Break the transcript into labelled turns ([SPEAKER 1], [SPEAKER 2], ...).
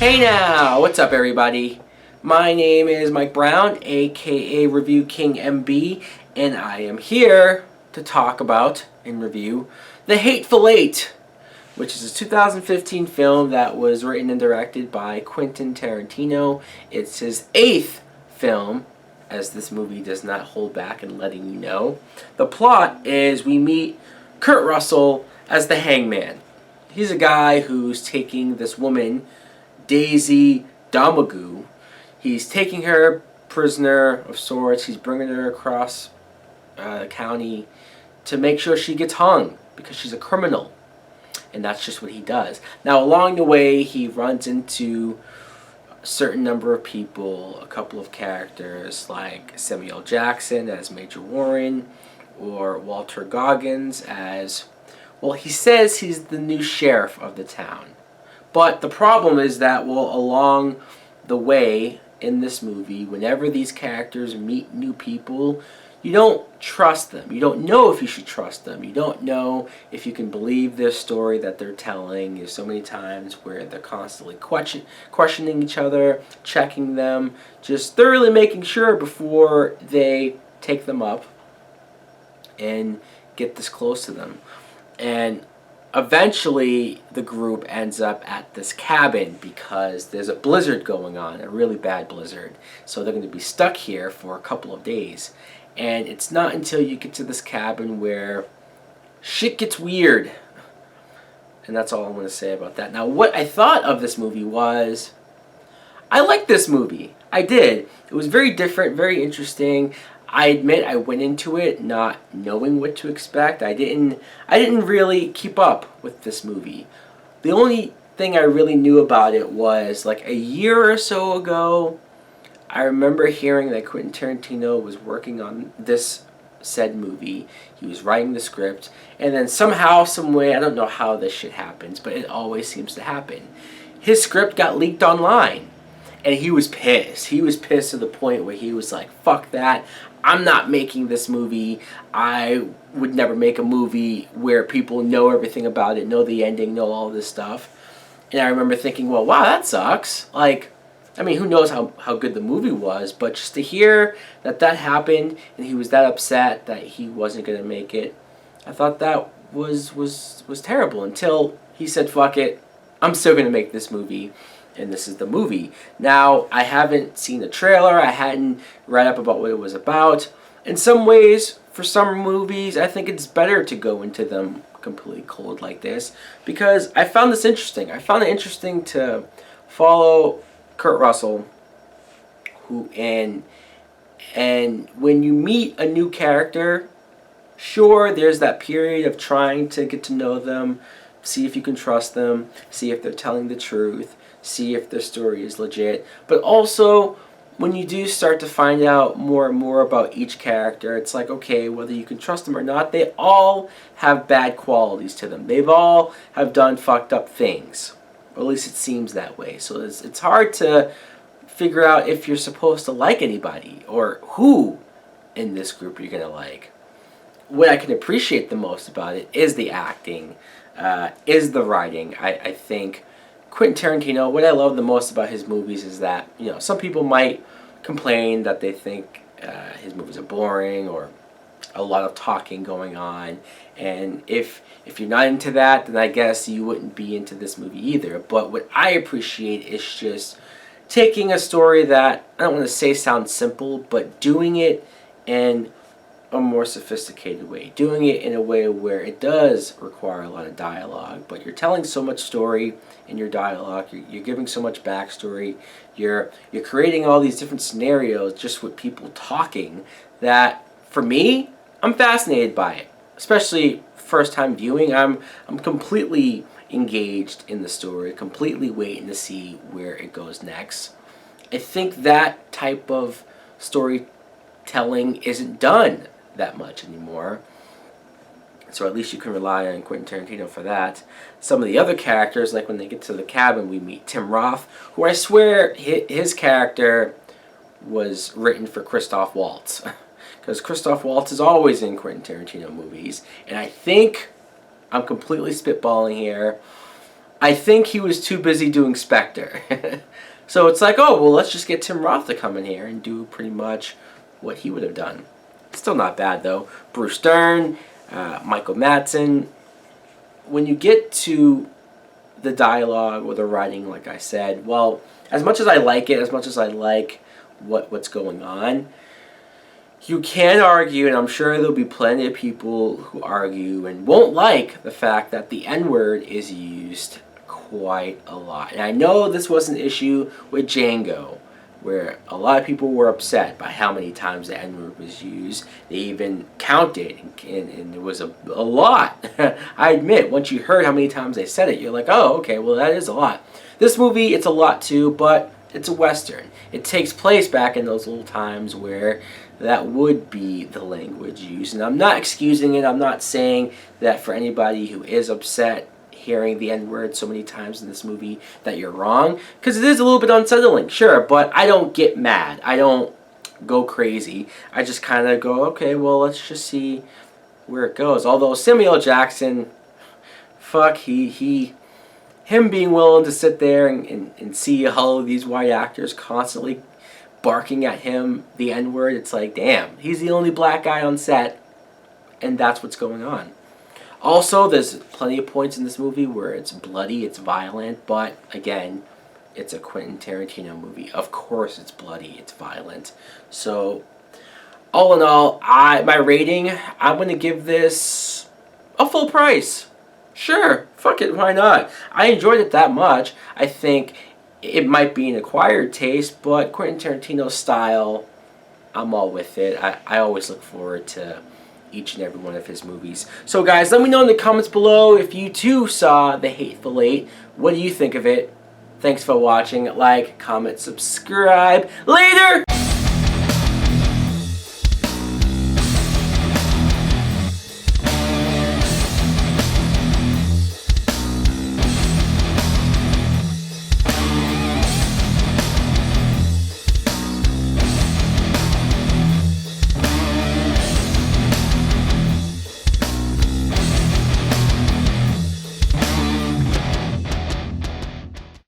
[SPEAKER 1] Hey now, what's up everybody? My name is Mike Brown, aka ReviewKingMB, and I am here to talk about and review The Hateful Eight, which is a 2015 film that was written and directed by Quentin Tarantino. It's his 8th film, as this movie does not hold back in letting you know. The plot is we meet Kurt Russell as the hangman. He's a guy who's taking this woman, Daisy Domergue. He's taking her prisoner of sorts. He's bringing her across the county to make sure she gets hung because she's a criminal. And that's just what he does. Now, along the way, he runs into a certain number of people, a couple of characters like Samuel Jackson as Major Warren, or Walter Goggins as, well, he says he's the new sheriff of the town. But the problem is that, well, along the way in this movie, whenever these characters meet new people, you don't trust them. You don't know if you should trust them. You don't know if you can believe their story that they're telling. There's so many times where they're constantly questioning each other, checking them, just thoroughly making sure before they take them up and get this close to them. And eventually the group ends up at this cabin because there's a blizzard going on, a really bad blizzard. So they're going to be stuck here for a couple of days. And it's not until you get to this cabin where shit gets weird. And that's all I'm going to say about that. Now, what I thought of this movie was, I liked this movie. I did. It was very different, very interesting. I admit I went into it not knowing what to expect. I didn't really keep up with this movie. The only thing I really knew about it was like a year or so ago, I remember hearing that Quentin Tarantino was working on this said movie. He was writing the script, and then somehow, some way, I don't know how this shit happens, but it always seems to happen. His script got leaked online, and he was pissed. He was pissed to the point where he was like, fuck that. I'm not making this movie. I would never make a movie where people know everything about it, know the ending, know all this stuff. And I remember thinking, well, wow, that sucks. Like, I mean, who knows how good the movie was, but just to hear that happened and he was that upset that he wasn't going to make it, I thought that was terrible until he said, fuck it, I'm still going to make this movie. And this is the movie. Now, I haven't seen the trailer. I hadn't read up about what it was about. In some ways, for some movies, I think it's better to go into them completely cold like this because I found this interesting. I found it interesting to follow Kurt Russell, and when you meet a new character, sure, there's that period of trying to get to know them, see if you can trust them, see if they're telling the truth, see if their story is legit. But also, when you do start to find out more and more about each character, it's like, okay, whether you can trust them or not, they all have bad qualities to them. They've all have done fucked up things. Or at least it seems that way. So it's hard to figure out if you're supposed to like anybody or who in this group you're going to like. What I can appreciate the most about it is the acting, is the writing. I think Quentin Tarantino, what I love the most about his movies is that, you know, some people might complain that they think his movies are boring or a lot of talking going on. And if you're not into that, then I guess you wouldn't be into this movie either. But what I appreciate is just taking a story that, I don't want to say sounds simple, but doing it in a more sophisticated way. Doing it in a way where it does require a lot of dialogue, but you're telling so much story in your dialogue, you're giving so much backstory, you're creating all these different scenarios just with people talking that, for me, I'm fascinated by it. Especially first time viewing, I'm completely engaged in the story, completely waiting to see where it goes next. I think that type of storytelling isn't done that much anymore. So at least you can rely on Quentin Tarantino for that. Some of the other characters, like when they get to the cabin, we meet Tim Roth, who I swear his character was written for Christoph Waltz. Because Christoph Waltz is always in Quentin Tarantino movies. And I think, I'm completely spitballing here, I think he was too busy doing Spectre. So it's like, oh, well, let's just get Tim Roth to come in here and do pretty much what he would have done. Still not bad, though. Bruce Dern, Michael Madsen. When you get to the dialogue or the writing, like I said, well, as much as I like it, as much as I like what's going on, you can argue, and I'm sure there'll be plenty of people who argue and won't like the fact that the N-word is used quite a lot. And I know this was an issue with Django, where a lot of people were upset by how many times the N-word was used. They even counted, and there was a lot. I admit, once you heard how many times they said it, you're like, oh, okay, well, that is a lot. This movie, it's a lot too, but it's a Western. It takes place back in those little times where that would be the language used. And I'm not excusing it. I'm not saying that for anybody who is upset hearing the N-word so many times in this movie that you're wrong, because it is a little bit unsettling, sure, but I don't get mad. I don't go crazy. I just kind of go, okay, well, let's just see where it goes. Although Samuel L. Jackson, fuck, him being willing to sit there and see all of these white actors constantly barking at him the N-word, it's like, damn, he's the only black guy on set, and that's what's going on. Also, there's plenty of points in this movie where it's bloody, it's violent, but again, it's a Quentin Tarantino movie. Of course it's bloody, it's violent. So, all in all, my rating, I'm going to give this a full price. Sure, fuck it, why not? I enjoyed it that much. I think it might be an acquired taste, but Quentin Tarantino's style, I'm all with it. I always look forward to each and every one of his movies. So guys, let me know in the comments below if you too saw The Hateful Eight. What do you think of it? Thanks for watching. Like, comment, subscribe. Later!